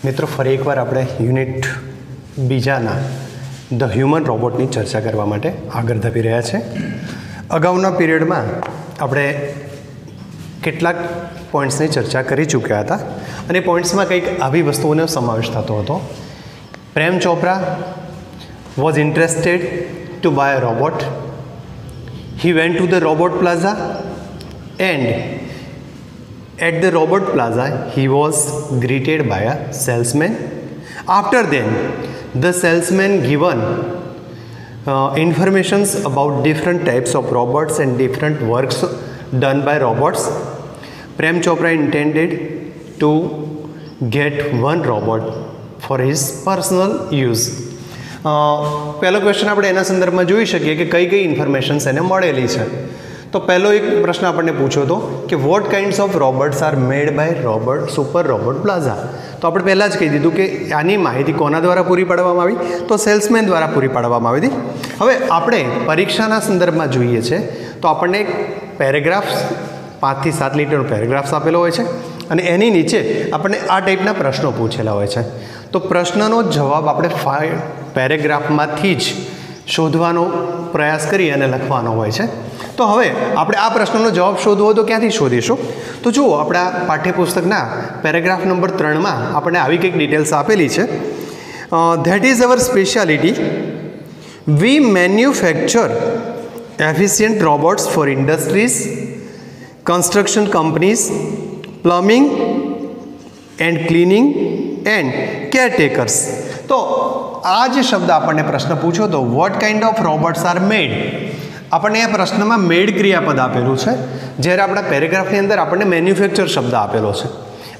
મિત્રો ફરી એકવાર આપણે યુનિટ બીજાના ધ હ્યુમન રોબોટની ચર્ચા કરવા માટે આગળ ધપી રહ્યા છે. અગાઉના પીરિયડમાં આપણે કેટલાક પોઈન્ટ્સની ચર્ચા કરી ચૂક્યા હતા અને પોઈન્ટ્સમાં કંઈક આવી વસ્તુઓનો સમાવેશ થતો હતો. Prem Chopra was interested to buy a robot. He went to the robot plaza and at the robot plaza he was greeted by a salesman. After then the salesman given informations about different types of robots and different works done by robots. Prem Chopra intended to get one robot for his personal use. પહેલો question આપણે એના સંદર્ભમાં જોઈ શકીએ કે કઈ કઈ informations એને મળેલી છે. તો પહેલો એક પ્રશ્ન આપણને પૂછ્યો હતો કે what kinds of robots are made by robot Super robot Plaza. તો આપણે પહેલાં જ કહી દીધું કે આની માહિતી કોના દ્વારા પૂરી પાડવામાં આવી, તો સેલ્સમેન દ્વારા પૂરી પાડવામાં આવી હતી. હવે આપણે પરીક્ષાના સંદર્ભમાં જોઈએ છે તો આપણને પેરેગ્રાફ્સ 5 થી 7 લીટરનો પેરેગ્રાફ્સ આપેલો હોય છે અને એની નીચે આપણને આ ટાઈપના પ્રશ્નો પૂછેલા હોય છે. તો પ્રશ્નનો જવાબ આપણે પેરેગ્રાફમાંથી જ શોધવાનો પ્રયાસ કરી અને લખવાનો હોય છે. તો હવે આપણે આ પ્રશ્નનો જવાબ શોધવો તો ક્યાંથી શોધીશું? તો જુઓ, આપણા પાઠ્યપુસ્તકના પેરેગ્રાફ નંબર 3માં આપણને આવી કંઈક ડિટેલ્સ આપેલી છે. That is our speciality. We manufacture efficient robots for industries, construction companies, plumbing and cleaning and caretakers. તો આ જે શબ્દ આપણને પ્રશ્ન પૂછ્યો તો what kind of robots are made, આપણને આ પ્રશ્નમાં મેડ ક્રિયાપદ આપેલું છે, જ્યારે આપણા પેરેગ્રાફની અંદર આપણને મેન્યુફેક્ચર શબ્દ આપેલો છે.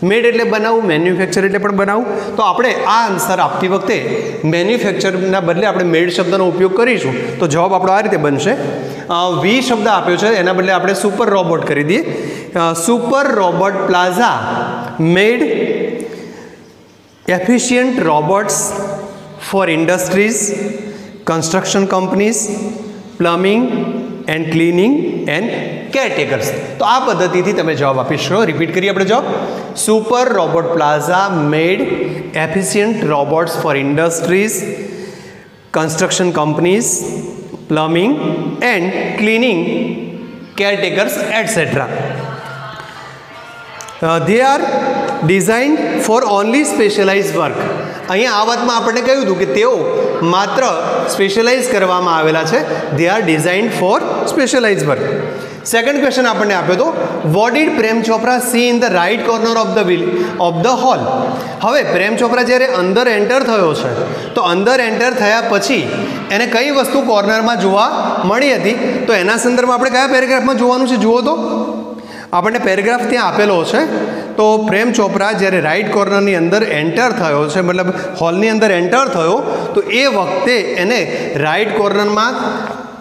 મેડ એટલે બનાવવું, મેન્યુફેક્ચર એટલે પણ બનાવવું. તો આપણે આ આન્સર આપતી વખતે મેન્યુફેક્ચરના બદલે આપણે મેડ શબ્દનો ઉપયોગ કરીશું તો જવાબ આપણો આ રીતે બનશે. વી શબ્દ આપ્યો છે એના બદલે આપણે સુપર રોબોટ કરી દઈએ. Super robot plaza made efficient robots for industries, construction companies, plumbing and cleaning and caretakers. તો આ પદ્ધતિથી તમે જવાબ આપી શકો. રિપીટ કરીએ આપણે જવાબ. Super robot plaza made efficient robots for industries, construction companies, plumbing and cleaning, caretakers etcetera. They are designed for only specialized work. અહીંયા આ વાતમાં આપણને કહ્યું હતું કે તેઓ માત્ર સ્પેશિયલાઇઝ કરવામાં આવેલા છે. They are designed for specialized work. Second question આપણને આપ્યો હતો what did Prem Chopra see in the right corner of the hall. હવે પ્રેમ ચોપરા જ્યારે અંદર એન્ટર થયો છે તો અંદર એન્ટર થયા પછી એને કઈ વસ્તુ કોર્નરમાં જોવા મળી હતી, તો એના સંદર્ભમાં આપણે કયા પેરેગ્રાફમાં જોવાનું છે જુઓ તો આપણને પેરેગ્રાફ ત્યાં આપેલો છે. તો પ્રેમ ચોપરા જ્યારે રાઈટ કોર્નરની અંદર એન્ટર થયો છે, મતલબ હોલની અંદર એન્ટર થયો, તો એ વખતે એને રાઈટ કોર્નરમાં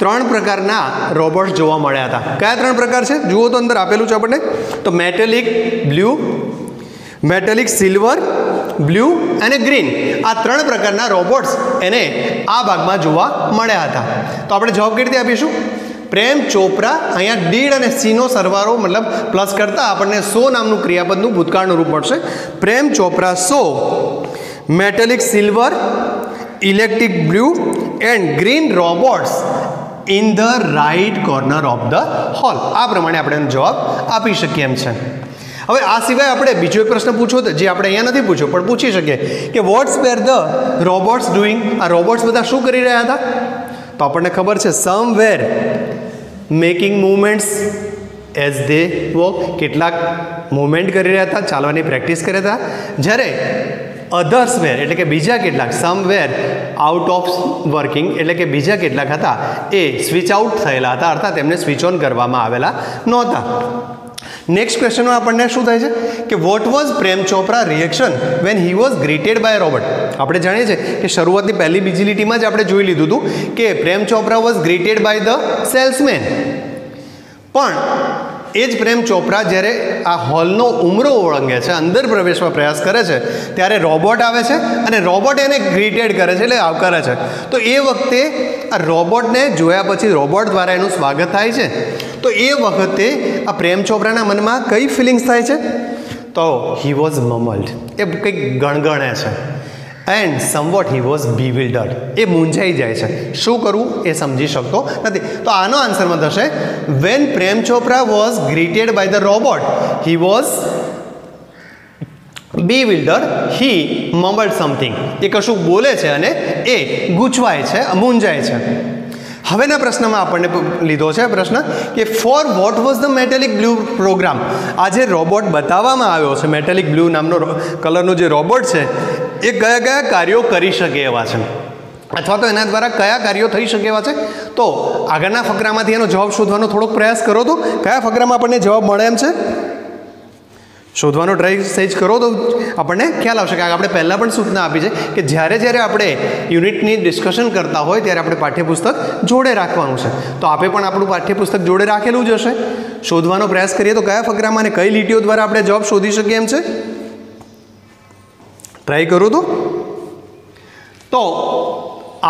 3 પ્રકારના રોબોટ્સ જોવા મળ્યા હતા. કયા 3 પ્રકાર છે જુઓ તો અંદર આપેલું છે આપણને. તો મેટેલિક બ્લુ, મેટેલિક સિલ્વર, બ્લુ અને ગ્રીન, આ 3 પ્રકારના રોબોટ્સ એને આ ભાગમાં જોવા મળ્યા હતા. તો આપણે જવાબ કેવી રીતે આપીશું? પ્રેમ ચોપરા, અહીંયા ડીડ અને સીનો સરવાળો મતલબ પ્લસ કરતાં આપણને સો નામનું ક્રિયાપદનું ભૂતકાળનું રૂપ મળશે. Prem Chopra saw metallic silver, electric blue and green robots in the right corner of the hall. આ પ્રમાણે આપણે એનો જવાબ આપી શકીએ એમ છે. હવે આ સિવાય આપણે બીજો એક પ્રશ્ન પૂછવો હતો જે આપણે અહીંયા નથી પૂછ્યો પણ પૂછી શકીએ કે what's where the robots doing. આ રોબોટ્સ બધા શું કરી રહ્યા હતા? તો આપણને ખબર છે somewhere making movements as they walk, કેટલાક મૂવમેન્ટ કરી રહ્યા હતા, ચાલવાની પ્રેક્ટિસ કરી રહ્યા હતા. જ્યારે અધર્સ વેર એટલે કે બીજા કેટલાક, સમવેર આઉટ ઓફ વર્કિંગ એટલે કે બીજા કેટલાક હતા એ સ્વિચ આઉટ થયેલા હતા, અર્થાત તેમને સ્વિચ ઓન કરવામાં આવેલા નહોતા. નેક્સ્ટ ક્વેશ્ચનમાં આપણને શું થાય છે કે what was Prem Chopra reaction when he was greeted by robot. આપણે જાણીએ છીએ કે શરૂઆતની પહેલી બીજી લીટીમાં જ આપણે જોઈ લીધું હતું કે Prem Chopra was greeted by the salesman. પણ એ જ પ્રેમ ચોપરા જ્યારે આ હોલનો ઉમરો ઓળંગે છે, અંદર પ્રવેશવા પ્રયાસ કરે છે, ત્યારે રોબોટ આવે છે અને રોબોટ એને ગ્રીટેડ કરે છે, એટલે આવકારે છે. તો એ વખતે આ રોબોટને જોયા પછી રોબોટ દ્વારા એનું સ્વાગત થાય છે. તો એ વખતે આ પ્રેમ ચોપરાના મનમાં કઈ ફિલિંગ્સ થાય છે? તો તો હી વોઝ મમલ્ડ, એ કંઈક ગણગણે છે. એન્ડ સમવોટ હી વોઝ બીવિલ્ડર્ડ, એ મૂંઝાઈ જાય છે, શું કરવું એ સમજી શકતો નથી. તો આનો આન્સરમાં થશે when Prem Chopra was greeted by the robot he was bewildered, he mumbled something, એ કશું બોલે છે અને એ ગૂંચવાય છે, મૂંઝાય છે. હવેના પ્રશ્નમાં આપણને લીધો છે પ્રશ્ન કે for what was the metallic blue program. આ જે રોબોટ બતાવવામાં આવ્યો છે, મેટેલિક બ્લુ નામનો કલરનો જે રોબોટ છે, એ કયા કયા કાર્યો કરી શકે એવા છે, અથવા તો એના દ્વારા કયા કાર્યો થઈ શકે એવા છે. તો આગળના ફકરામાંથી એનો જવાબ શોધવાનો થોડોક પ્રયાસ કરો. તો કયા ફકરામાં આપણને જવાબ મળે એમ છે, શોધવાનો ટ્રાય સહેજ કરો તો આપણને ખ્યાલ આવશે. કારણ કે આપણે પહેલાં પણ સૂચના આપી છે કે જ્યારે આપણે યુનિટની ડિસ્કશન કરતા હોય ત્યારે આપણે પાઠ્યપુસ્તક જોડે રાખવાનું છે. તો આપણે પણ આપણું પાઠ્યપુસ્તક જોડે રાખેલું જ હશે. શોધવાનો પ્રયાસ કરીએ તો કયા ફકરામાં અને કઈ લીટીઓ દ્વારા આપણે જવાબ શોધી શકીએ એમ છે, ટ્રાય કરું તો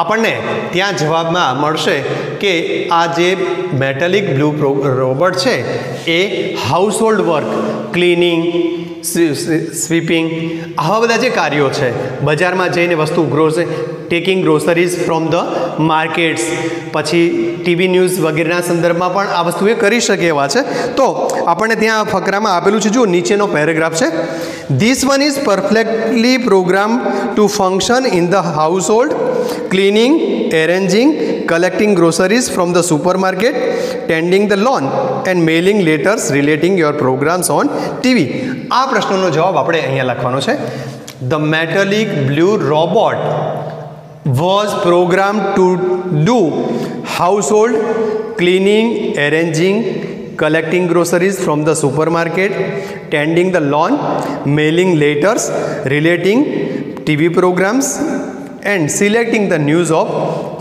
આપણને ત્યાં જવાબમાં મળશે કે આ જે મેટેલિક બ્લુ રોબોટ છે એ હાઉસહોલ્ડ વર્ક, ક્લિનિંગ, સ્વીપિંગ, આવા બધા જે કાર્યો છે, બજારમાં જઈને વસ્તુ taking groceries from the markets, પછી ટીવી ન્યૂઝ વગેરેના સંદર્ભમાં પણ આ વસ્તુ એ કરી શકે એવા છે. તો આપણને ત્યાં ફકરામાં આપેલું છે, જો નીચેનો પેરેગ્રાફ છે, this one is perfectly program to function in the household, cleaning, arranging, collecting groceries from the supermarket, tending the lawn and mailing letters relating your programs on TV. આ પ્રશ્નનો જવાબ આપણે અહીંયા લખવાનો છે. The metallic blue robot was programmed to do household cleaning, arranging, collecting groceries from the supermarket, tending the lawn, mailing letters relating TV programs and selecting the news of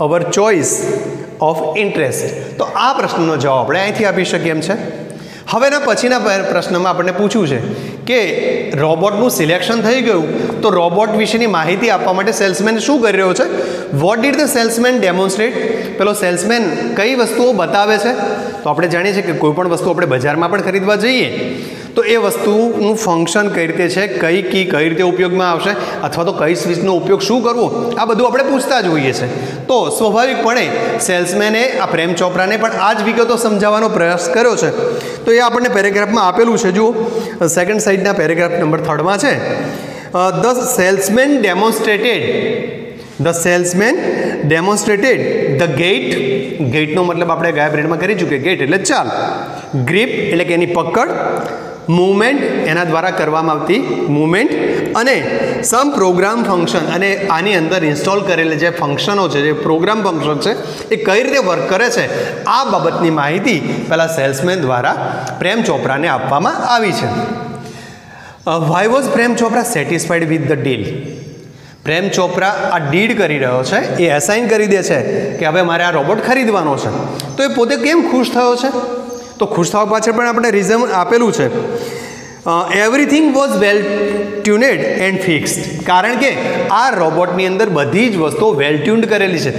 our choice of interest. તો આ પ્રશ્નનો જવાબ આપણે અહીંથી આપી શકીએ એમ છે. હવેના પછીના પ્રશ્નમાં આપણને પૂછ્યું છે કે રોબોટનું સિલેક્શન થઈ ગયું, તો રોબોટ વિશેની માહિતી આપવા માટે સેલ્સમેન શું કરી રહ્યો છે. What did the salesman demonstrate, પેલો સેલ્સમેન કઈ વસ્તુઓ બતાવે છે. તો આપણે જાણીએ છીએ કે કોઈ પણ વસ્તુ આપણે બજારમાં પણ ખરીદવા જઈએ તો એ વસ્તુનું ફંક્શન કઈ રીતે છે, કઈ કી કઈ રીતે ઉપયોગમાં આવશે, અથવા તો કઈ સ્વિચનો ઉપયોગ શું કરવો, આ બધું આપણે પૂછતા જ હોઈએ છીએ. તો સ્વાભાવિકપણે સેલ્સમેને આ પ્રેમ ચોપરાને પણ આ જ વિગતો સમજાવવાનો પ્રયાસ કર્યો છે. તો એ આપણને પેરેગ્રાફમાં આપેલું છે. જુઓ, સેકન્ડ સાઈડના પેરેગ્રાફ નંબર 3માં છે, the salesman demonstrated the gait. ગેટનો મતલબ આપણે ગયા પિરિયડમાં કરી ચૂક્યા, ગેટ એટલે ચાલ, ગ્રીપ એટલે કે એની પકડ, મૂવમેન્ટ એના દ્વારા કરવામાં આવતી મૂવમેન્ટ, અને સમ પ્રોગ્રામ ફંક્શન, અને આની અંદર ઇન્સ્ટોલ કરેલા જે ફંક્શનો છે, જે પ્રોગ્રામ ફંક્શન છે, એ કઈ રીતે વર્ક કરે છે, આ બાબતની માહિતી પહેલાં સેલ્સમેન દ્વારા પ્રેમ ચોપરાને આપવામાં આવી છે. Why was Prem Chopra satisfied with the deal. Prem Chopra આ ડીડ કરી રહ્યો છે, એ એસાઇન કરી દે છે કે હવે મારે આ રોબોટ ખરીદવાનો છે. તો એ પોતે કેમ ખુશ થયો છે, તો ખુશ થવા પાછળ પણ આપણે રીઝન આપેલું છે. Everything was well tuned and fixed, કારણ કે આ રોબોટની અંદર બધી જ વસ્તુઓ વેલ ટ્યુન્ડ કરેલી છે,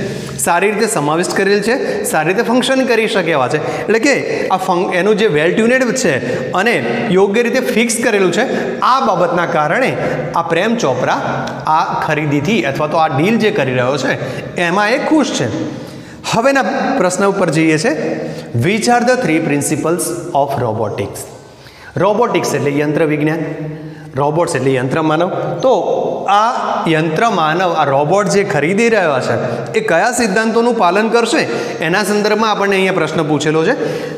સારી રીતે સમાવિષ્ટ કરેલી છે, સારી રીતે ફંક્શન કરી શકે એવા છે. એટલે કે આ એનું જે વેલ ટ્યુનેડ છે અને યોગ્ય રીતે ફિક્સ કરેલું છે, આ બાબતના કારણે આ પ્રેમ ચોપરા આ ખરીદીથી અથવા તો આ ડીલ જે કરી રહ્યો છે એમાં એ ખુશ છે. હવેના પ્રશ્ન ઉપર જઈએ છે, which are the 3 principles of robotics. Robotics એટલે યંત્ર વિજ્ઞાન, રોબોટ્સ એટલે યંત્ર માનવ. તો આ યંત્ર માનવ, આ રોબોટ જે ખરીદી રહ્યા છે એ કયા સિદ્ધાંતોનું પાલન કરશે, એના સંદર્ભમાં આપણને અહીંયા પ્રશ્ન પૂછેલો છે.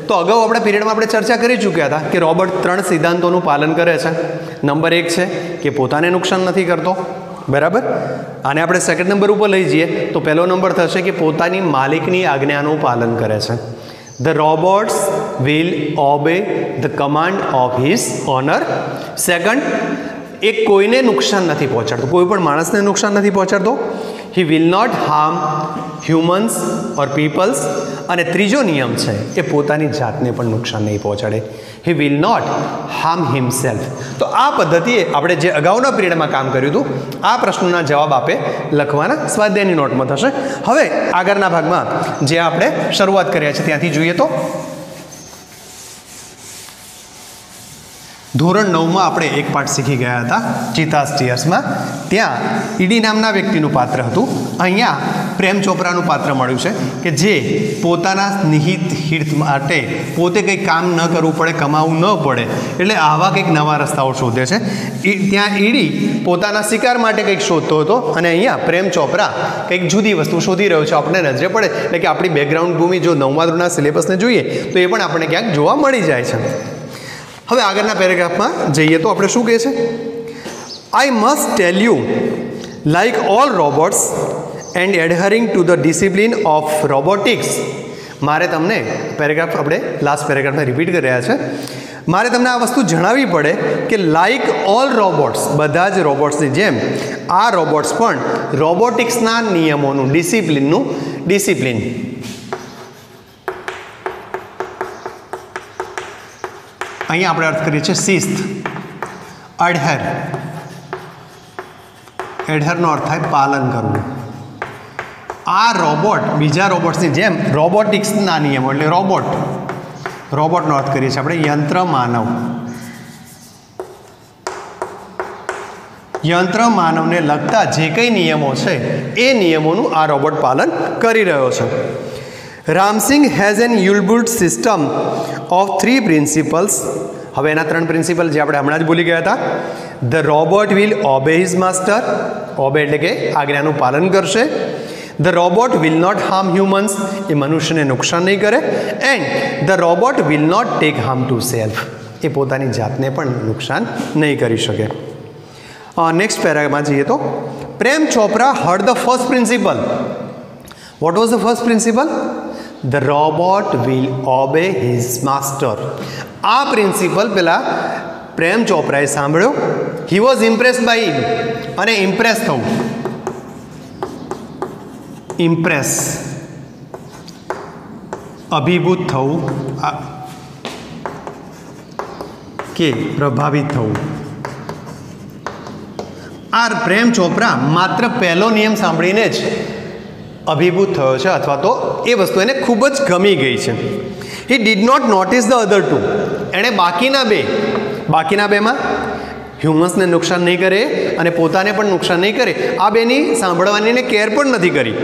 તો અગાઉ આપણા પિરિયડમાં આપણે ચર્ચા કરી ચૂક્યા હતા કે રોબોટ 3 સિદ્ધાંતોનું પાલન કરે છે. નંબર 1 છે કે પોતાને નુકસાન નથી કરતો, બરાબર. આને આપણે સેકન્ડ નંબર ઉપર લઈ જઈએ તો પહેલો નંબર થશે કે પોતાની માલિકની આજ્ઞાનું પાલન કરે છે. The robots will obey the command of his owner. Second, એ કોઈને નુકસાન નથી પહોંચાડતો, કોઈ પણ માણસને નુકસાન નથી પહોંચાડતો. He will not harm humans or peoples. અને ત્રીજો નિયમ છે એ પોતાની જાતને પણ નુકસાન નહીં પહોંચાડે. He will not harm himself. તો આ પદ્ધતિએ આપણે જે અગાઉના પિરિયડમાં કામ કર્યું હતું, આ પ્રશ્નોના જવાબ આપે લખવાના સ્વાધ્યાયની નોટમાં થશે. હવે આગળના ભાગમાં જે આપણે શરૂઆત કર્યા છે ત્યાંથી જોઈએ તો ધોરણ 9માં આપણે એક પાઠ શીખી ગયા હતા ચિતા સ્ટીયર્સમાં. ત્યાં ઈડી નામના વ્યક્તિનું પાત્ર હતું. અહીંયા પ્રેમ ચોપરાનું પાત્ર મળ્યું છે કે જે પોતાના નિહિત હિત માટે પોતે કંઈક કામ ન કરવું પડે, કમાવું ન પડે, એટલે આવા કંઈક નવા રસ્તાઓ શોધે છે. ત્યાં ઈડી પોતાના શિકાર માટે કંઈક શોધતો હતો અને અહીંયા પ્રેમ ચોપરા કંઈક જુદી વસ્તુ શોધી રહ્યો છે. આપણને નજરે પડે એટલે કે આપણી બેકગ્રાઉન્ડ ભૂમિ જો 9મા ધોરણના સિલેબસને જોઈએ તો એ પણ આપણને ક્યાંક જોવા મળી જાય છે. હવે આગળના પેરેગ્રાફમાં જઈએ તો આપણે શું કહે છે? I must tell you like all robots and adhering to the discipline of robotics. મારે તમને પેરેગ્રાફ આપણે લાસ્ટ પેરેગ્રાફને રિપીટ કરી રહ્યા છે. મારે તમને આ વસ્તુ જણાવવી પડે કે લાઇક ઓલ રોબોટ્સ, બધા જ રોબોટ્સની જેમ આ રોબોટ્સ પણ રોબોટિક્સના નિયમોનું, ડિસિપ્લિન અહીંયા આપણે અર્થ કરીએ છીએ શિસ્ત. એડહરનો અર્થ થાય પાલન કરવું. આ રોબોટ બીજા રોબોટ્સની જેમ રોબોટિક્સના નિયમો એટલે રોબોટનો અર્થ કરીએ છીએ આપણે યંત્ર માનવને લગતા જે કંઈ નિયમો છે એ નિયમોનું આ રોબોટ પાલન કરી રહ્યો છે. Ramsingh has an inbuilt system of 3 principles. હવે એના 3 પ્રિન્સિપલ જે આપણે હમણાં જ ભૂલી ગયા હતા. The robot will obey his master. Obey એટલે કે આજ્ઞાનું પાલન કરશે. The robot will not harm humans. એ મનુષ્યને નુકસાન નહીં કરે. And the robot will not take harm to self. એ પોતાની જાતને પણ નુકસાન નહીં કરી શકે. નેક્સ્ટ પેરામાં જઈએ તો Prem Chopra heard the first principle. What was the first principle? The robot will obey his master. આ પ્રિન્સિપલ પેલા પ્રેમ ચોપરાએ સાંભળ્યો. He was impress by him. અને ઇમ્પ્રેસ થવું, અભિભૂત થવું કે પ્રભાવિત થવું. આ પ્રેમ ચોપરા માત્ર પહેલો નિયમ સાંભળીને જ અભિભૂત થયો છે અથવા તો એ વસ્તુ એને ખૂબ જ ગમી ગઈ છે. He did not notice the other two. એણે બાકીના બેમાં હ્યુમન્સને નુકસાન નહીં કરે અને પોતાને પણ નુકસાન નહીં કરે આ બેની સાંભળવાની એને કેર પણ નથી કરી.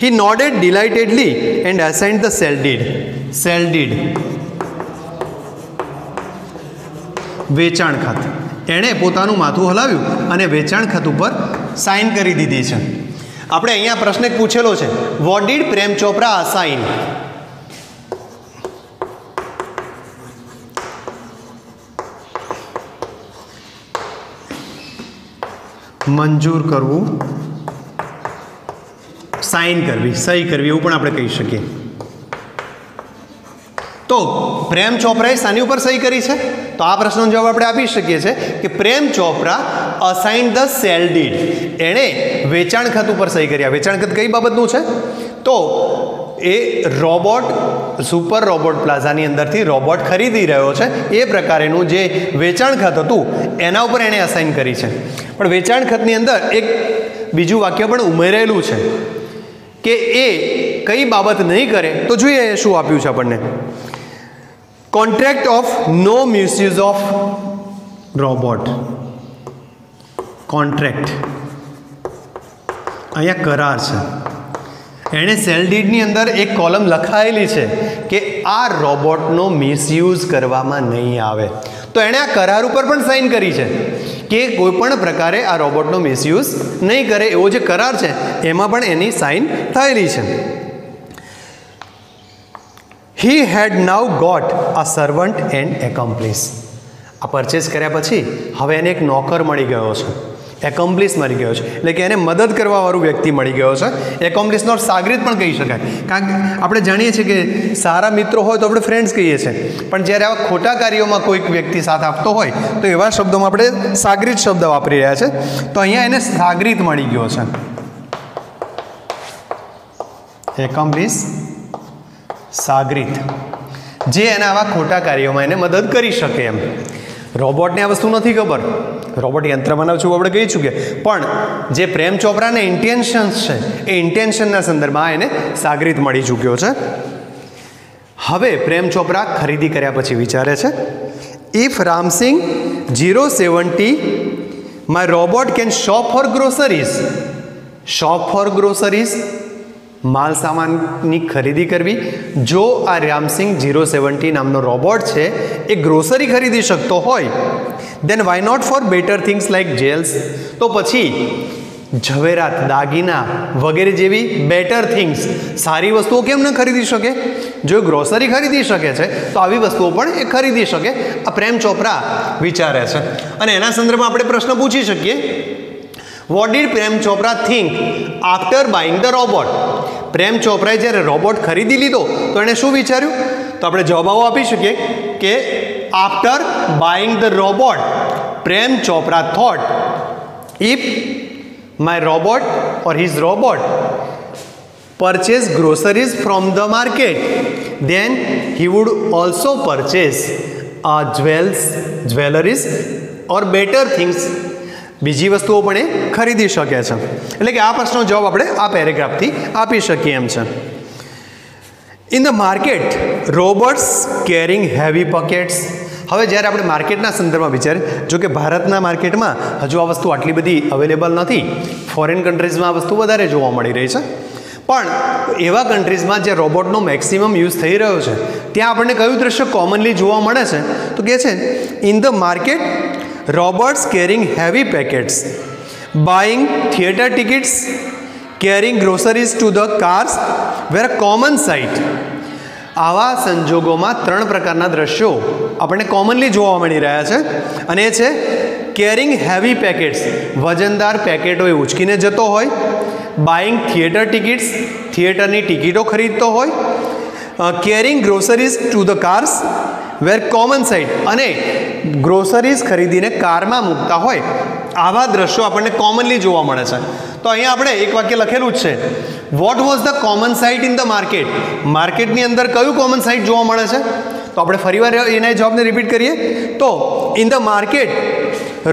He nodded delightedly and assigned the sale deed. વેચાણ ખાત. એણે પોતાનું માથું હલાવ્યું અને વેચાણ ખાત ઉપર સાઇન કરી દીધી છે. આપણે અહીંયા પ્રશ્ન પૂછેલો છે, what did Prem Chopra assign? મંજૂર કરવું, સાઇન કરવી, સહી કરવી એવું પણ આપણે કહી શકીએ. તો પ્રેમ ચોપરાએ શાની ઉપર સહી કરી છે? તો આ પ્રશ્નનો જવાબ આપણે આપી શકીએ છીએ કે Prem Chopra assign the sale deed. એણે વેચાણ ખત ઉપર સહી કરી. વેચાણ ખત કઈ બાબતનું છે? તો એ સુપર રોબોટ પ્લાઝાની અંદરથી રોબોટ ખરીદી રહ્યો છે એ પ્રકારેનું જે વેચાણ ખત હતું એના ઉપર એણે અસાઇન કરી છે. પણ વેચાણ ખતની અંદર એક બીજું વાક્ય પણ ઉમેરેલું છે કે એ કઈ બાબત નહીં કરે. તો જોઈએ શું આપ્યું છે આપણને. Contract of no misuse of robot. Contract અહીંયા કરાર છે. એણે સેલ ડીડની અંદર એક કોલમ લખાયેલી છે કે આ રોબોટનો મિસયુઝ કરવામાં નહીં આવે. તો એણે આ કરાર ઉપર પણ સાઇન કરી છે કે કોઈ પણ પ્રકારે આ રોબોટનો મિસયુઝ નહીં કરે એવો જે કરાર છે એમાં પણ એની સાઇન થયેલી છે. હી હેડ નાઉ ગોટ અ સર્વન્ટ એન્ડ એકોમ્પ્લિસ. આ પરચેસ કર્યા પછી હવે એને એક નોકર મળી ગયો છે, એકોમ્પ્લિસ મળી ગયો છે, એટલે કે એને મદદ કરવાવાળું વ્યક્તિ મળી ગયો છે. એકોમ્પ્લિસનો સાગરીત પણ કહી શકાય, કારણ કે આપણે જાણીએ છીએ કે સારા મિત્રો હોય તો આપણે ફ્રેન્ડ્સ કહીએ છીએ, પણ જ્યારે આવા ખોટા કાર્યોમાં કોઈક વ્યક્તિ સાથ આપતો હોય તો એવા શબ્દોમાં આપણે સાગરીત શબ્દ વાપરી રહ્યા છે. તો અહીંયા એને સાગરીત મળી ગયો છે. એકોમ્પ્લિસ, સાગરીત, જે એના આવા ખોટા કાર્યોમાં એને મદદ કરી શકે એમ. રોબોટને આ વસ્તુ નથી ખબર, રોબોટ યંત્ર બનાવ છું આપણે કહી ચૂક્યા, પણ જે પ્રેમ ચોપરાને ઇન્ટેન્શન્સ છે એ ઇન્ટેન્શનના સંદર્ભમાં એને સાગરીત મળી ચૂક્યો છે. હવે પ્રેમ ચોપરા ખરીદી કર્યા પછી વિચારે છે if Ramsingh 070 my robot can shop for groceries. Shop for groceries, માલ સામાનની ખરીદી કરવી. જો આ રામસિંગ 070 નામનો રોબોટ છે એ ગ્રોસરી ખરીદી શકતો હોય, then why not for better things like jewels. તો પછી ઝવેરાત, દાગીના વગેરે જેવી બેટર થિંગ્સ, સારી વસ્તુઓ કેમ ન ખરીદી શકે? જો ગ્રોસરી ખરીદી શકે છે તો આવી વસ્તુઓ પણ એ ખરીદી શકે. આ પ્રેમ ચોપરા વિચારે છે. અને એના સંદર્ભમાં આપણે પ્રશ્ન પૂછી શકીએ, what did Prem Chopra think after buying the robot? Prem ચોપરાએ જ્યારે રોબોટ ખરીદી લીધો તો એણે શું વિચાર્યું? તો આપણે જવાબ આવો આપી શકીએ કે after buying the robot Prem Chopra thought if my robot or his robot purchase groceries from the market, then he would also purchase jewelries or better things. બીજી વસ્તુઓ પણ એ ખરીદી શકે છે. એટલે કે આ પ્રશ્નનો જવાબ આપણે આ પેરેગ્રાફથી આપી શકીએ એમ છે. In the market robots carrying heavy pockets. હવે જ્યારે આપણે માર્કેટના સંદર્ભમાં વિચારીએ, જો કે ભારતના માર્કેટમાં હજુ આ વસ્તુ આટલી બધી અવેલેબલ નથી, ફોરેન કન્ટ્રીઝમાં આ વસ્તુ વધારે જોવા મળી રહી છે, પણ એવા કન્ટ્રીઝમાં જે રોબોટનો મેક્સિમમ યુઝ થઈ રહ્યો છે ત્યાં આપણને કયું દ્રશ્ય કોમનલી જોવા મળે છે? તો કહે છે in the market robots carrying heavy packets, buying theatre tickets, carrying groceries to the cars were common sight. આવા સંજોગોમાં ત્રણ પ્રકારના દ્રશ્યો આપણને કોમનલી જોવા મળી રહ્યા છે. અને એ છે કેરિંગ હેવી પેકેટ્સ, વજનદાર પેકેટો એ ઉચકીને જતો હોય. બાઇંગ થિયેટર ટિકિટ્સ, થિયેટરની ટિકિટો ખરીદતો હોય. Carrying groceries to the cars were common sight, અને ગ્રોસરીઝ ખરીદીને કારમાં મૂકતા હોય. આવા દ્રશ્યો આપણને કોમનલી જોવા મળે છે. તો અહીંયા આપણે એક વાક્ય લખેલું જ છે, vote was the common site in the market? માર્કેટની અંદર કયું કોમન સાઇટ જોવા મળે છે? તો આપણે ફરીવાર એના જવાબને રિપીટ કરીએ તો in the market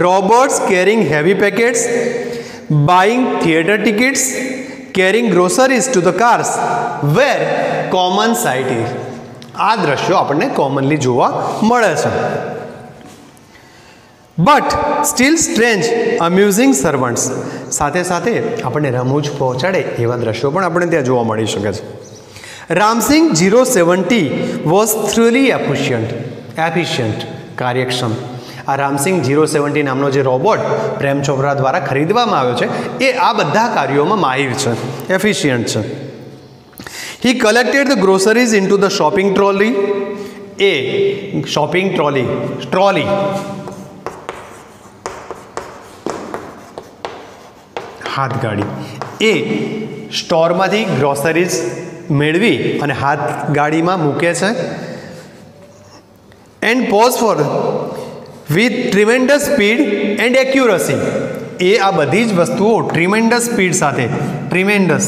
robots carrying heavy packets, buying theatre tickets, carrying groceries to the cars were common sight is. આ દ્રશ્યો આપણને કોમનલી જોવા મળે છે. But still strange amusing servants. સાથે સાથે આપણને રમૂજ પહોંચાડે એવા દ્રશ્યો પણ આપણને ત્યાં જોવા મળી શકે છે. રામસિંગ 070 વોઝ થ્રુલી એફિશિયન્ટ, કાર્યક્ષમ. આ રામસિંગ 070 નામનો જે રોબોટ પ્રેમ ચોપરા દ્વારા ખરીદવામાં આવ્યો છે એ આ બધા કાર્યોમાં માહિર છે, એફિશિયન્ટ છે. He collected the groceries in two the shopping trolley. એ શોપિંગ ટ્રોલી હાથગાડી, એ સ્ટોરમાંથી ગ્રોસરીઝ મેળવી અને હાથગાડીમાં મૂકે છે. And paused for with tremendous speed and accuracy. એ આ બધી જ વસ્તુઓ ટ્રીમેન્ડસ સ્પીડ સાથે, ટ્રીમેન્ડસ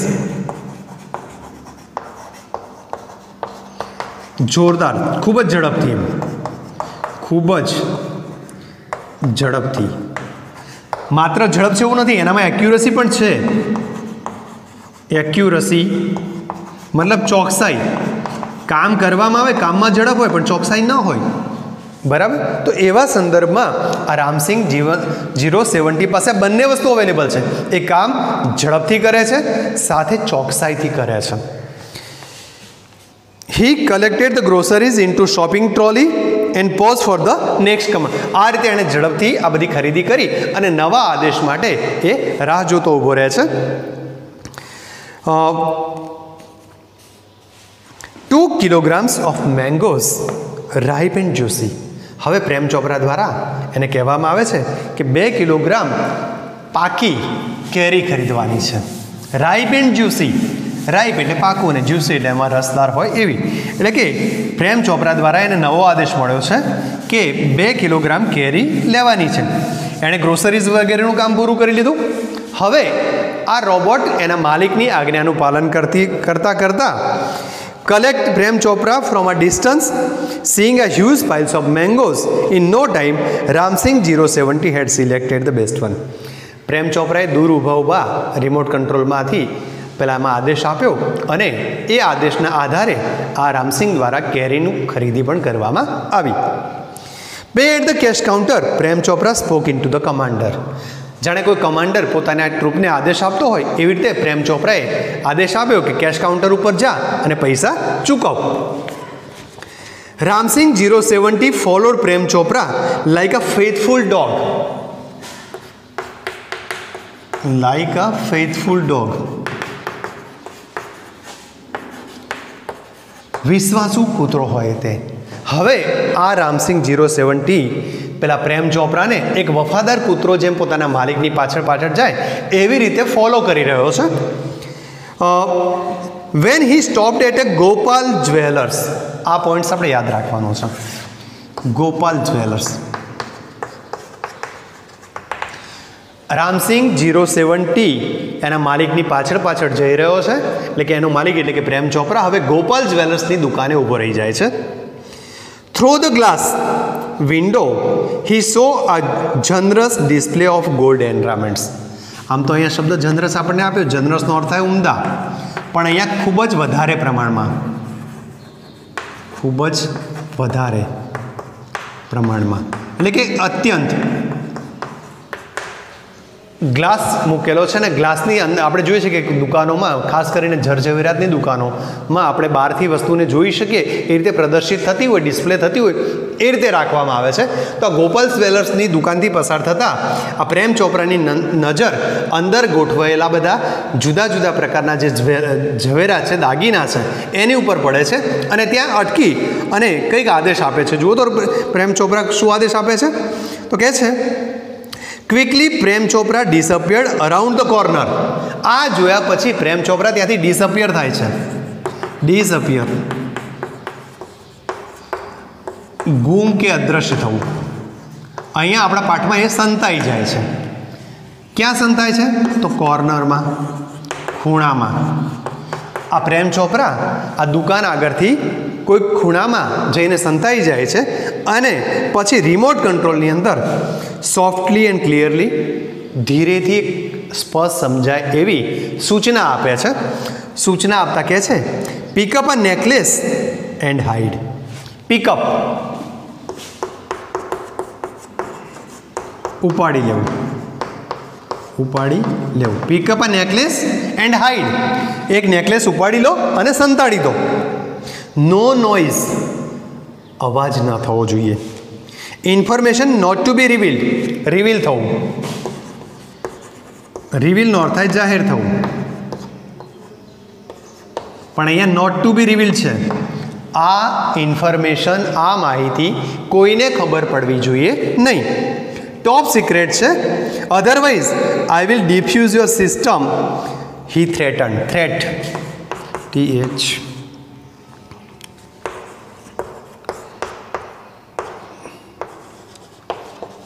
જોરદાર, ખૂબ જ ઝડપથી. માત્ર ઝડપ છે એવું નથી, એનામાં એક્યુરસી પણ છે. એક્યુરસી મતલબ ચોકસાઈ. કામ કરવામાં આવે, કામમાં ઝડપ હોય પણ ચોકસાઈ ન હોય, બરાબર. તો એવા સંદર્ભમાં આ રામસિંગ 070 પાસે બંને વસ્તુ અવેલેબલ છે. એ કામ ઝડપથી કરે છે, સાથે ચોકસાઈથી કરે છે. He collected the groceries into shopping trolley and paused for the next command. આ રીતે એણે ઝડપથી આ બધી ખરીદી કરી અને નવા આદેશ માટે એ રાહ જોતો ઊભો રહે છે. 2 kilograms of mangoes ripe and juicy. હવે પ્રેમ ચોપરા દ્વારા એને કહેવામાં આવે છે કે 2 કિલોગ્રામ પાકી કેરી ખરીદવાની છે. રાઇપ એન્ડ જ્યુસી, રાઇપ એટલે પાકું અને જ્યુસી એટલે એમાં રસદાર હોય એવી. એટલે કે પ્રેમ ચોપરા દ્વારા એને નવો આદેશ મળ્યો છે કે 2 કિલોગ્રામ કેરી લેવાની છે. એણે ગ્રોસરીઝ વગેરેનું કામ પૂરું કરી લીધું. હવે આ રોબોટ એના માલિકની આજ્ઞાનું પાલન કરતા collect Prem Chopra from a distance. Seeing a huge piles of mangoes, in no time Ramsing 070 had selected the best one. પ્રેમ ચોપરાએ દૂર ઊભા રિમોટ કંટ્રોલમાંથી પહેલાંમાં આદેશ આપ્યો અને એ આદેશના આધારે આ રામસિંગ દ્વારા કેરીનું ખરીદી પણ કરવામાં આવી. બે at the cash counter Prem Chopra spoke in two the commander. જાણે કોઈ કમાન્ડર પોતાના ટ્રુપને આદેશ આપતો હોય એવી રીતે પ્રેમ ચોપરાએ આદેશ આપ્યો કે કેશ કાઉન્ટર ઉપર જા અને પૈસા ચૂકવ. Ramsingh 070 followed Prem Chopra like a faithful dog. Like a faithful dog. વિશ્વાસુ કૂતરો હોય તે. હવે આ રામસિંહ 070 પેલા પ્રેમ ચોપરાને એક વફાદાર કૂતરો જેમ પોતાના માલિકની પાછળ પાછળ જાય એવી રીતે ફોલો કરી રહ્યો છે. When he stopped at a Gopal jewellers. આ પોઈન્ટ્સ આપણે યાદ રાખવાનો છે. ગોપાલ જ્વેલર્સ. રામસિંહ 070 એના માલિકની પાછળ પાછળ જઈ રહ્યો છે, એટલે કે એનો માલિક એટલે કે પ્રેમ ચોપરા હવે ગોપાલ જ્વેલર્સની દુકાને ઊભો રહી જાય છે. Through the glass window he saw a generous display of gold adornments. આમ તો અહીંયા શબ્દ જનરસ આપણને આપ્યો. જનરસનો અર્થ થાય ઉમદા, પણ અહીંયા ખૂબ જ વધારે પ્રમાણમાં, ખૂબ જ વધારે પ્રમાણમાં એટલે કે અત્યંત ગ્લાસ મૂકેલો છે ને ગ્લાસની અંદર આપણે જોઈએ છીએ કે દુકાનોમાં ખાસ કરીને જરજવેરાતની દુકાનોમાં આપણે બહારથી વસ્તુને જોઈ શકીએ એ રીતે પ્રદર્શિત થતી હોય, ડિસ્પ્લે થતી હોય એ રીતે રાખવામાં આવે છે. તો આ ગોપાલ જ્વેલર્સની દુકાનથી પસાર થતાં આ પ્રેમ ચોપરાની નજર અંદર ગોઠવાયેલા બધા જુદા જુદા પ્રકારના જે ઝવેરા છે, દાગીના છે એની ઉપર પડે છે અને ત્યાં અટકી અને કંઈક આદેશ આપે છે. જુઓ તો પ્રેમ ચોપરા શું આદેશ આપે છે? તો કહે છે quickly Prem Chopra disappeared around the corner. આ જોયા પછી પ્રેમ ચોપરા ત્યાંથી ડિસઅપિયર થાય છે. ડિસઅપિયર, ગુમ કે અદ્રશ્ય થવું. અહીંયા આપણા પાઠમાં એ સંતાઈ જાય છે. ક્યાં સંતાય છે? તો કોર્નરમાં, ખૂણામાં. આ પ્રેમ ચોપરા આ દુકાન આગળથી કોઈ ખૂણામાં જઈને સંતાઈ જાય છે અને પછી રિમોટ કંટ્રોલની અંદર સોફ્ટલી એન્ડ ક્લિયરલી, ધીરેથી સ્પષ્ટ સમજાય એવી સૂચના આપે છે. સૂચના આપતા કહે છે pick up a necklace and hide. Pick up, ઉપાડી લેવું, ઉપાડી લેવું. Pick up a necklace and hide. એક નેકલેસ ઉપાડી લો અને સંતાડી દો. નો નોઇઝ, અવાજ ન થવો જોઈએ. Information not to be revealed, reveal થવું. રિવીલનો અર્થ થાય જાહેર થવું, પણ અહીંયા નોટ ટુ બી રિવીલ છે. આ ઇન્ફોર્મેશન, આ માહિતી કોઈને ખબર પડવી જોઈએ નહીં. ટોપ સિક્રેટ છે. Otherwise I will defuse your system he threaten. Threat, TH,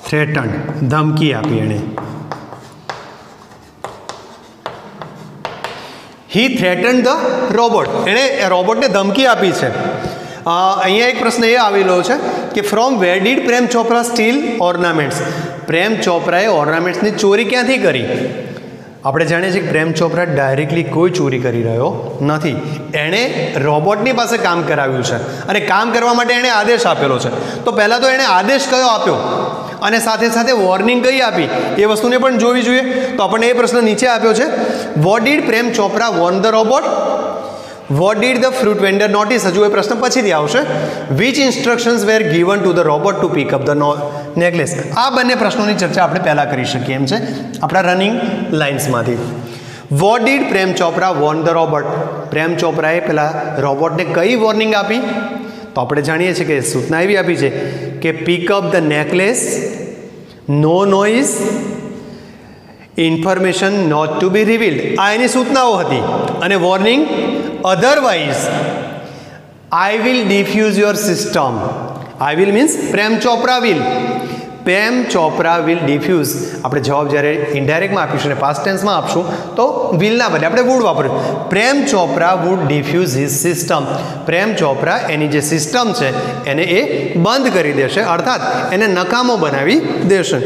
threaten, ધમકી આપી એણે. He threaten the robot. એણે રોબોટને ધમકી આપી છે. અહીંયા એક પ્રશ્ન એ આવેલો છે કે from where did Prem Chopra steal ornaments. પ્રેમ ચોપરાએ ઓર્નામેન્ટ્સની ચોરી ક્યાંથી કરી? આપણે જાણીએ છીએ કે પ્રેમ ચોપરા ડાયરેક્ટલી કોઈ ચોરી કરી રહ્યો નથી. એણે રોબોટની પાસે કામ કરાવ્યું છે અને કામ કરવા માટે એણે આદેશ આપેલો છે. તો પહેલાં તો એણે આદેશ કયો આપ્યો અને સાથે સાથે વોર્નિંગ કઈ આપી એ વસ્તુને પણ જોવી જોઈએ. તો આપણને એ પ્રશ્ન નીચે આપ્યો છે. What did Prem Chopra warn the robot? What did the fruit vendor notice? હજુ એ પ્રશ્ન પછીથી આવશે. Which instructions were given to the robot to pick up the necklace? આ બંને પ્રશ્નોની ચર્ચા આપણે પહેલાં કરી શકીએ એમ છે આપણા રનિંગ લાઇન્સમાંથી. What did Prem Chopra warn the robot? Prem ચોપરાએ પેલા રોબોટને કઈ વોર્નિંગ આપી? તો આપણે જાણીએ છીએ કે સૂચના એવી આપી છે કે pick up the necklace, no noise, information not to be revealed. આ એની સૂચનાઓ હતી. અને warning otherwise I will defuse your system. I will means Prem Chopra will. Prem Chopra will defuse. આપણે જવાબ જ્યારે ઇનડાયરેક્ટમાં આપીશું અને પાસ્ટ ટેન્સમાં આપશું તો વિલના બદલે આપણે વુડ વાપર્યું. Prem Chopra would defuse his system. Prem Chopra એની જે સિસ્ટમ છે એને એ બંધ કરી દેશે, અર્થાત એને નકામો બનાવી દેશે.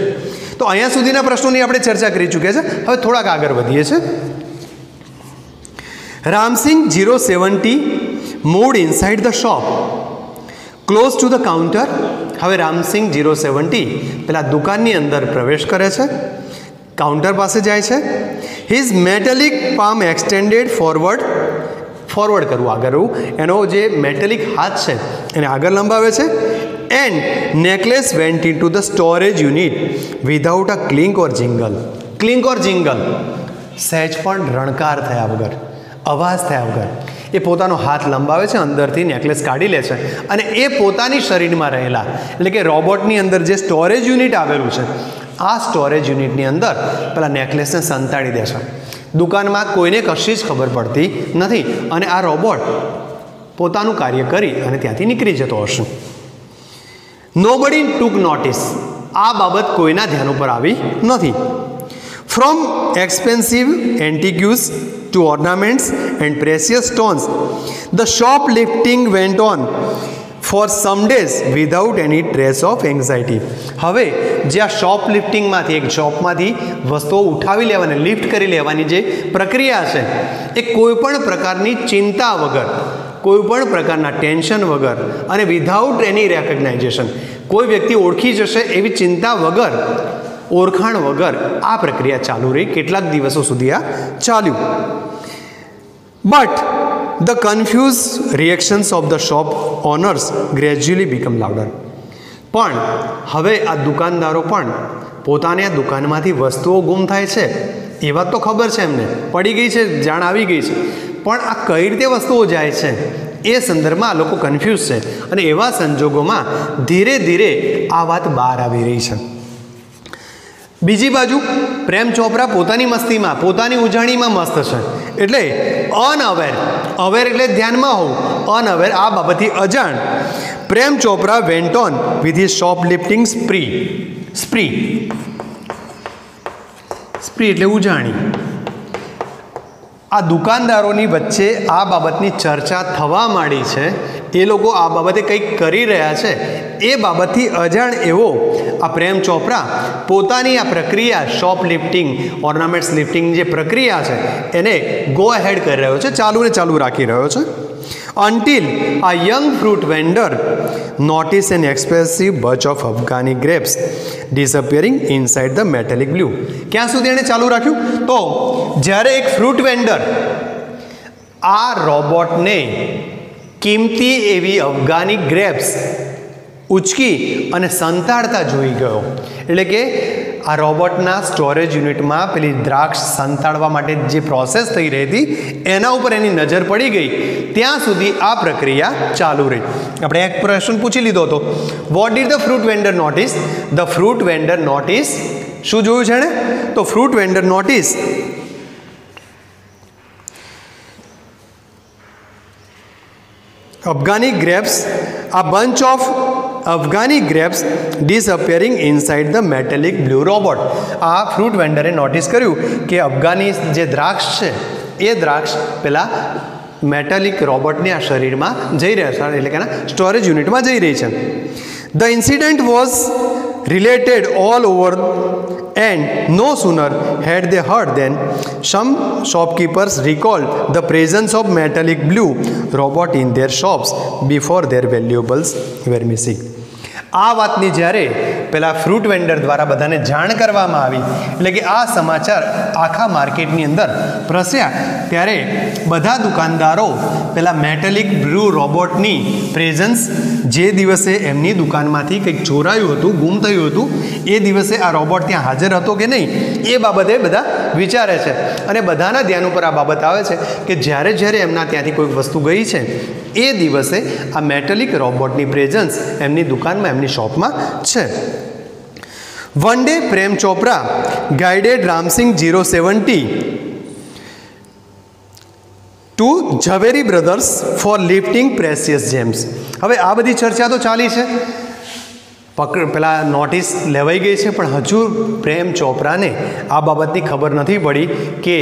તો અહીંયા સુધીના પ્રશ્નોની આપણે ચર્ચા કરી ચૂક્યા છે. હવે થોડાક આગળ વધીએ છીએ. Ramsinh 070 moved inside the shop, close to the counter હવે રામસિંગ 070 પેલા દુકાનની અંદર પ્રવેશ કરે છે, કાઉન્ટર પાસે જાય છે. હિઝ મેટેલિક પામ એક્સટેન્ડેડ ફોરવર્ડ કરવું, આગળ એનો જે મેટેલિક હાથ છે એને આગળ લંબાવે છે. And necklace went in two the storage unit without a clink or jingle. Clink or jingle, સહેજ પણ રણકાર થયા વગર, અવાજ થયા વગર એ પોતાનો હાથ લંબાવે છે, અંદરથી નેકલેસ કાઢી લે છે અને એ પોતાની શરીરમાં રહેલા, એટલે કે રોબોટની અંદર જે સ્ટોરેજ યુનિટ આવેલું છે, આ સ્ટોરેજ યુનિટની અંદર પેલા નેકલેસને સંતાડી દે છે. દુકાનમાં કોઈને કશી જ ખબર પડતી નથી અને આ રોબોટ પોતાનું કાર્ય કરી અને ત્યાંથી નીકળી જતો હશે. નોબડી ટુક નોટિસ, આ બાબત કોઈના ધ્યાન ઉપર આવી નથી. From expensive antiques to ornaments and precious stones, the shoplifting went on for some days without any trace of anxiety. હવે જે આ શોપલિફ્ટિંગમાંથી, એક શોપમાંથી વસ્તુઓ ઉઠાવી લેવાની, લિફ્ટ કરી લેવાની જે પ્રક્રિયા છે એ કોઈપણ પ્રકારની ચિંતા વગર, કોઈપણ પ્રકારના ટેન્શન વગર અને વિધાઉટ એની રેકગ્નાઇઝેશન, કોઈ વ્યક્તિ ઓળખી જશે એવી ચિંતા વગર, ઓળખાણ વગર આ પ્રક્રિયા ચાલુ રહી. કેટલાક દિવસો સુધી આ ચાલ્યું. But the confuse reactions of the shop owners gradually become louder. પણ હવે આ દુકાનદારો પણ પોતાની આ દુકાનમાંથી વસ્તુઓ ગુમ થાય છે એ વાત તો ખબર છે, એમને પડી ગઈ છે, જાણ આવી ગઈ છે, પણ આ કઈ રીતે વસ્તુઓ જાય છે એ સંદર્ભમાં લોકો કન્ફ્યુઝ છે અને એવા સંજોગોમાં ધીરે ધીરે આ વાત બહાર આવી રહી છે. બીજી બાજુ પ્રેમ ચોપરા પોતાની મસ્તીમાં, પોતાની ઉજાણીમાં મસ્ત છે, એટલે અનઅવેર, અવેર એટલે ધ્યાનમાં હોવું, અનઅવેર, આ બાબતથી અજાણ, Prem Chopra went on with his shoplifting spree એટલે ઉજાણી. આ દુકાનદારોની વચ્ચે આ બાબતની ચર્ચા થવા માંડી છે, એ લોકો આ બાબતે કંઈક કરી રહ્યા છે એ બાબતથી અજાણ એવો આ પ્રેમ ચોપરા પોતાની આ પ્રક્રિયા શોપલિફ્ટિંગ, ઓર્નામેન્ટ્સ લિફ્ટિંગ જે પ્રક્રિયા છે એને ગો હેડ કરી રહ્યો છે, ચાલુ ને ચાલુ રાખી રહ્યો છે. until a young fruit vendor noticed an expensive bunch of Afghani grapes disappearing inside the metallic blue. ક્યાં સુધી એને ચાલુ રાખ્યું? તો જ્યારે એક ફ્રૂટ વેન્ડર આ રોબોટને કિંમતી એવી અફઘાની ગ્રેપ્સ ઉચકી અને સંતાડતા જોઈ ગયો, એટલે કે આ રોબોટના સ્ટોરેજ યુનિટમાં પેલી દ્રાક્ષ સંતાડવા માટે જે પ્રોસેસ થઈ રહી હતી એના ઉપર એની નજર પડી ગઈ, ત્યાં સુધી આ પ્રક્રિયા ચાલુ રહી. આપણે એક પ્રશ્ન પૂછી લીધો હતો, what did the fruit vendor notice? The fruit vendor notice, શું જોયું છે ને? તો fruit vendor notice Afghani grapes, a bunch of Afghani grapes disappearing inside the metallic blue robot. આ ફ્રૂટ વેન્ડરે નોટિસ કર્યું કે અફઘાની જે દ્રાક્ષ છે એ દ્રાક્ષ પેલા મેટાલિક રોબોટની આ શરીરમાં જઈ રહ્યા છે, એટલે કે સ્ટોરેજ યુનિટમાં જઈ રહી છે. The incident was related all over and no sooner had they heard than some shopkeepers recalled the presence of metallic blue robot in their shops before their valuables were missing. આ વાતની જ્યારે પેલા fruit vendor દ્વારા બધાને જાણ કરવામાં આવી, એટલે કે આ સમાચાર આખા માર્કેટની અંદર પ્રસર્યા, ત્યારે બધા દુકાનદારો પેલા મેટાલિક બ્લુ રોબોટની પ્રેઝન્સ, જે દિવસે એમની દુકાનમાંથી કંઈક ચોરાયું હતું, ગુમ થયું હતું, એ દિવસે આ રોબોટ ત્યાં હાજર હતો કે નહીં એ બાબતે બધા વિચારે છે. અને બધાના ધ્યાન ઉપર આ બાબત આવે છે કે જ્યારે જ્યારે એમના ત્યાંથી કોઈ વસ્તુ ગઈ છે એ દિવસે આ મેટાલિક રોબોટની પ્રેઝન્સ એમની દુકાનમાં, એમની શોપમાં છે. One day Prem Chopra guided Ramsingh 070 to Zaveri brothers for lifting precious gems. હવે આ બધી ચર્ચા તો ચાલી છે, પેલા નોટિસ લેવાઈ ગઈ છે, પણ હજુ પ્રેમ ચોપરાને આ બાબતની ખબર નથી પડી કે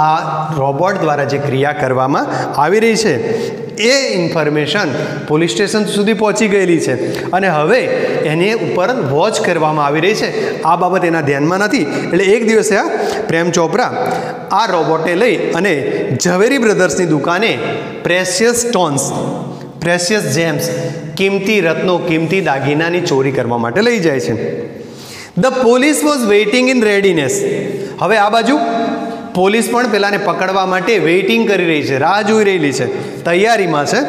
આ રોબોટ દ્વારા જે ક્રિયા કરવામાં આવી રહી છે એ ઇન્ફોર્મેશન પોલીસ સ્ટેશન સુધી પહોંચી ગયેલી છે અને હવે એની ઉપર વોચ કરવામાં આવી રહી છે. આ બાબત એના ધ્યાનમાં નથી, એટલે એક દિવસે આ પ્રેમ ચોપરા આ રોબોટને લઈ અને ઝવેરી બ્રધર્સની દુકાને પ્રેસિયસ સ્ટોન્સ, પ્રેસિયસ જેમ્સ, કિંમતી રત્નો, કિંમતી દાગીનાની ચોરી કરવા માટે લઈ જાય છે. The police was waiting in readiness. હવે આ બાજુ પોલીસ પણ પેલાને પકડવા માટે વેઇટિંગ કરી રહી છે, રાહ જોઈ રહેલી છે, તૈયારીમાં છે.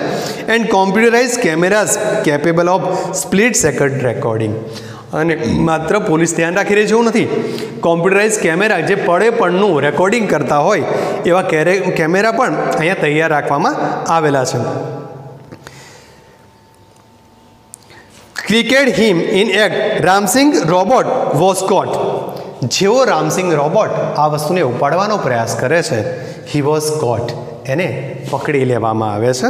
And computerise cameras capable of split second recording. અને માત્ર પોલીસ ધ્યાન રાખી રહી છે એવું નથી, કોમ્પ્યુટરાઇઝ કેમેરા જે પડે પડનું રેકોર્ડિંગ કરતા હોય એવા કેમેરા પણ અહીંયા તૈયાર રાખવામાં આવેલા છે. Cricket him in act Ramsingh robot was caught. જેવો રામસિંગ રોબોટ આ વસ્તુને ઉપાડવાનો પ્રયાસ કરે છે, હી વોઝ કોટ, એને પકડી લેવામાં આવે છે.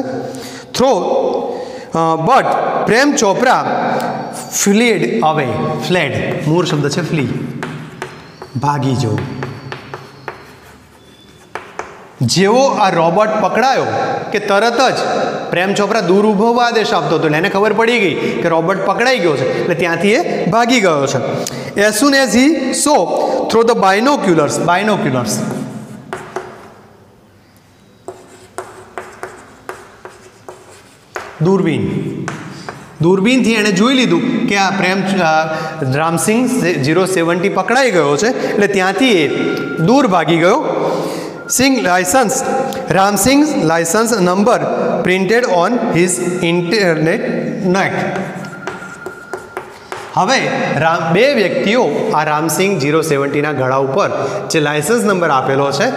બટ પ્રેમ ચોપરા ફ્લેડ અવે. ફ્લેડ મૂળ શબ્દ છે ફ્લી, ભાગી જવું. જેવો આ રોબોટ પકડાયો કે તરત જ પ્રેમ ચોપરા દૂર ઊભો હોવા આદેશ આપતો હતો, એટલે એને ખબર પડી ગઈ કે રોબોટ પકડાઈ ગયો છે, એટલે ત્યાંથી એ ભાગી ગયો છે. As soon as he saw through the binoculars, દૂરબીનથી એણે જોઈ લીધું કે આ રામસિંગ 070 પકડાઈ ગયો છે, એટલે ત્યાંથી એ દૂર ભાગી ગયો. Ram Singh licence number printed on his internet net. હવે બે વ્યક્તિઓ આ રામસિંગ 070ના ગળા ઉપર જે લાયસન્સ નંબર આપેલો છે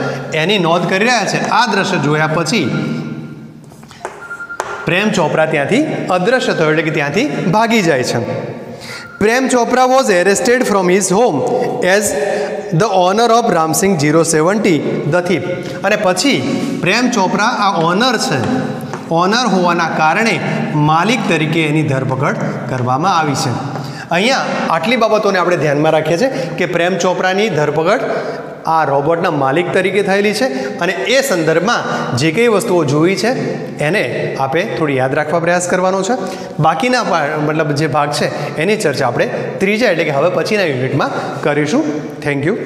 એની નોંધ કરી રહ્યા છે. આ દ્રશ્ય જોયા પછી પ્રેમ ચોપરા ત્યાંથી અદૃશ્ય થયો, એટલે કે ત્યાંથી ભાગી જાય છે. Prem Chopra was arrested from his home as the owner of Ramsingh 070 the thief. અને પછી પ્રેમ ચોપરા આ ઓનર છે, ઓનર હોવાના કારણે માલિક તરીકે એની ધરપકડ કરવામાં આવી છે. અહીંયા આટલી બાબતોને આપણે ધ્યાનમાં રાખીએ છીએ કે પ્રેમ ચોપરાની ધરપકડ આ રોબોટના માલિક તરીકે થયેલી છે, અને એ સંદર્ભમાં જે કંઈ વસ્તુઓ જોઈ છે એને આપણે થોડી યાદ રાખવા પ્રયાસ કરવાનો છે. બાકીના મતલબ જે ભાગ છે એની ચર્ચા આપણે ત્રીજા એટલે કે હવે પછીના યુનિટમાં કરીશું. Thank you.